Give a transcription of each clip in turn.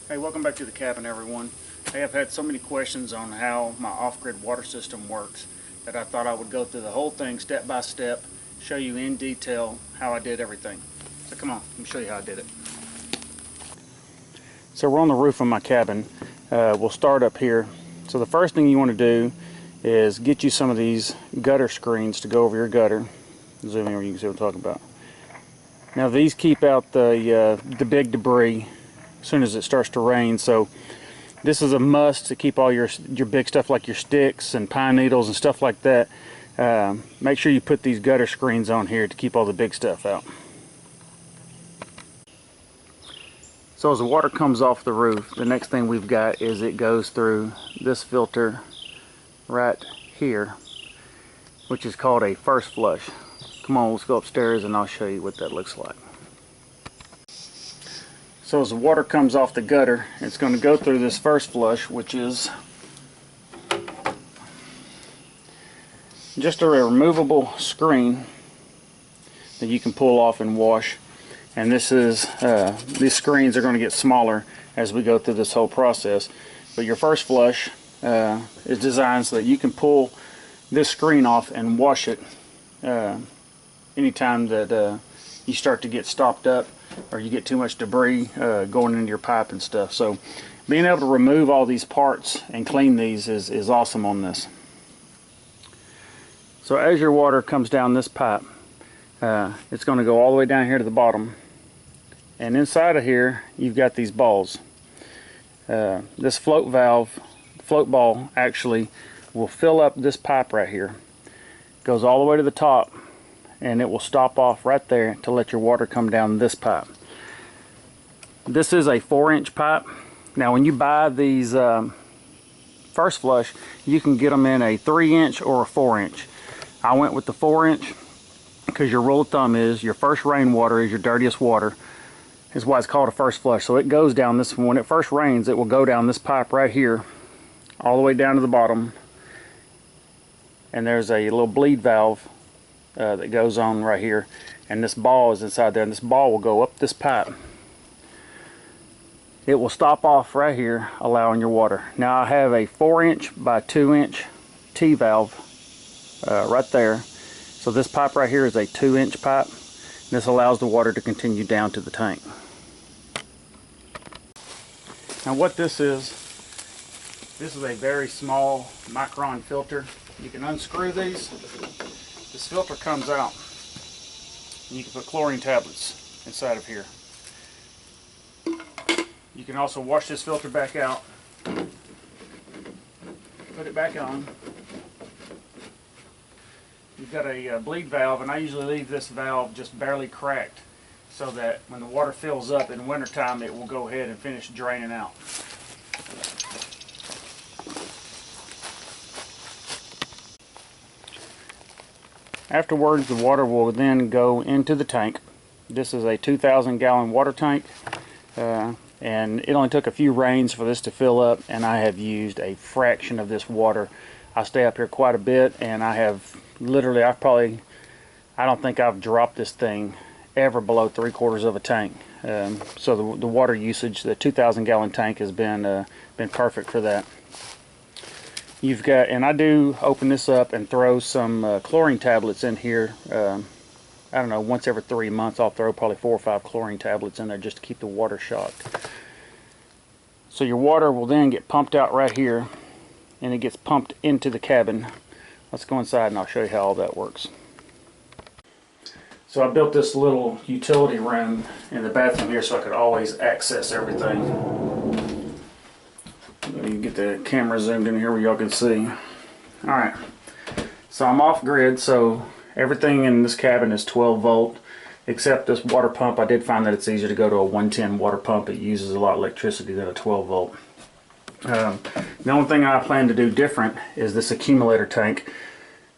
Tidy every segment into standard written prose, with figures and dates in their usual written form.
Hey, welcome back to the cabin, everyone. Hey, I've had so many questions on how my off-grid water system works that I thought I would go through the whole thing step by step, show you in detail how I did everything. So come on, let me show you how I did it. So we're on the roof of my cabin. We'll start up here. So the first thing you want to do is get you some of these gutter screens to go over your gutter. Zoom in where you can see what I'm talking about. Now these keep out the big debris as soon as it starts to rain, so this is a must to keep all your big stuff like your sticks and pine needles and stuff like that. Make sure you put these gutter screens on here to keep all the big stuff out. So as the water comes off the roof, the next thing we've got is it goes through this filter right here, which is called a first flush. Come on, let's go upstairs and I'll show you what that looks like. So as the water comes off the gutter, it's going to go through this first flush, which is just a removable screen that you can pull off and wash. And this is these screens are going to get smaller as we go through this whole process. But your first flush is designed so that you can pull this screen off and wash it anytime that you start to get stopped up or you get too much debris going into your pipe and stuff. So being able to remove all these parts and clean these is awesome on this. So as your water comes down this pipe, it's going to go all the way down here to the bottom, and inside of here you've got these balls. This float ball actually will fill up this pipe right here, goes all the way to the top, and it will stop off right there to let your water come down this pipe. This is a 4-inch pipe. Now when you buy these first flush, you can get them in a 3-inch or a 4-inch. I went with the 4-inch because your rule of thumb is your first rainwater is your dirtiest water. Is why it's called a first flush. So it goes down this, when it first rains, it will go down this pipe right here all the way down to the bottom, and there's a little bleed valve that goes on right here, and this ball is inside there, and this ball will go up this pipe. It will stop off right here, allowing your water. Now I have a 4-inch by 2-inch T-valve right there. So this pipe right here is a 2-inch pipe. This allows the water to continue down to the tank. Now what this is a very small micron filter. You can unscrew these. This filter comes out, and you can put chlorine tablets inside of here. You can also wash this filter back out, put it back on. You've got a bleed valve, and I usually leave this valve just barely cracked so that when the water fills up in wintertime, it will go ahead and finish draining out. Afterwards, the water will then go into the tank. This is a 2,000 gallon water tank, and it only took a few rains for this to fill up, and I have used a fraction of this water. I stay up here quite a bit, and I have literally, I don't think I've dropped this thing ever below 3/4 of a tank. So the water usage, the 2,000 gallon tank has been perfect for that. You've got, and I do open this up and throw some chlorine tablets in here. I don't know, once every 3 months I'll throw probably 4 or 5 chlorine tablets in there just to keep the water shocked. So your water will then get pumped out right here, and it gets pumped into the cabin. Let's go inside and I'll show you how all that works. So I built this little utility room in the bathroom here so I could always access everything. You can get the camera zoomed in here where y'all can see. Alright, so I'm off grid, so everything in this cabin is 12 volt except this water pump. I did find that it's easier to go to a 110 water pump. It uses a lot of electricity than a 12 volt. The only thing I plan to do different is this accumulator tank.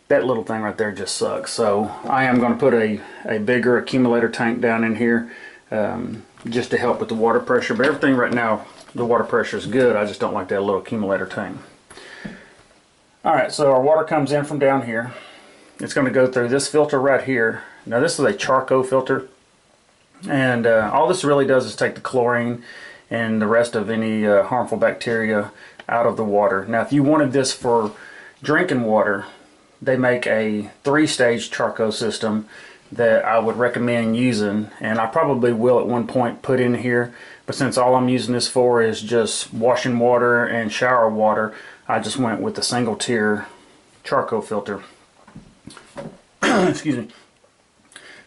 That little thing right there just sucks. So I am going to put a bigger accumulator tank down in here just to help with the water pressure. But everything right now, the water pressure is good. I just don't like that little accumulator tank. Alright, so our water comes in from down here. It's going to go through this filter right here. Now this is a charcoal filter, and all this really does is take the chlorine and the rest of any harmful bacteria out of the water. Now if you wanted this for drinking water, they make a 3-stage charcoal system that I would recommend using, and I probably will at one point put in here, but since all I'm using this for is just washing water and shower water, I just went with the single tier charcoal filter. Excuse me.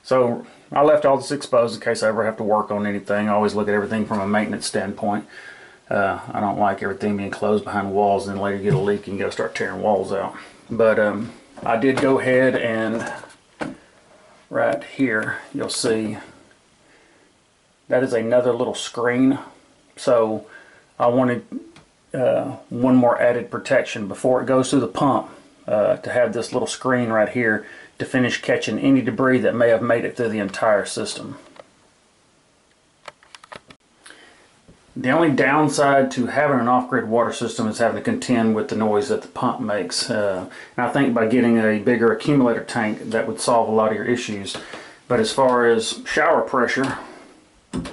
So I left all this exposed in case I ever have to work on anything. I always look at everything from a maintenance standpoint. I don't like everything being closed behind walls and then later get a leak and you gotta start tearing walls out. But I did go ahead and right here you'll see that is another little screen. So I wanted one more added protection before it goes through the pump, to have this little screen right here to finish catching any debris that may have made it through the entire system. The only downside to having an off-grid water system is having to contend with the noise that the pump makes. And I think by getting a bigger accumulator tank, that would solve a lot of your issues. But as far as shower pressure, you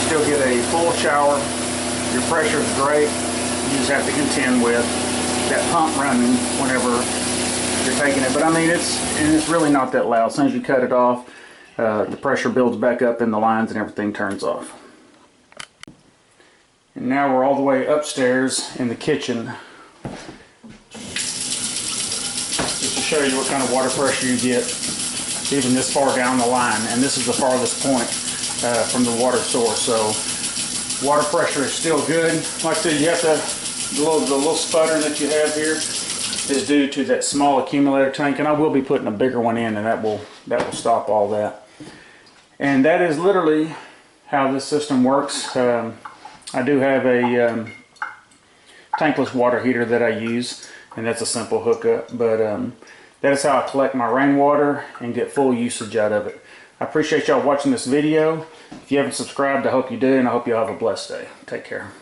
still get a full shower. Your pressure is great. You just have to contend with that pump running whenever you're taking it. But I mean, it's really not that loud. As soon as you cut it off, the pressure builds back up in the lines and everything turns off. And now we're all the way upstairs in the kitchen, just to show you what kind of water pressure you get even this far down the line. And this is the farthest point from the water source. So water pressure is still good. Like I said, you have to, the little sputtering that you have here is due to that small accumulator tank, and I will be putting a bigger one in, and that will stop all that. And that is literally how this system works. I do have a tankless water heater that I use, and that's a simple hookup, but that is how I collect my rainwater and get full usage out of it. I appreciate y'all watching this video. If you haven't subscribed, I hope you do, and I hope y'all have a blessed day. Take care.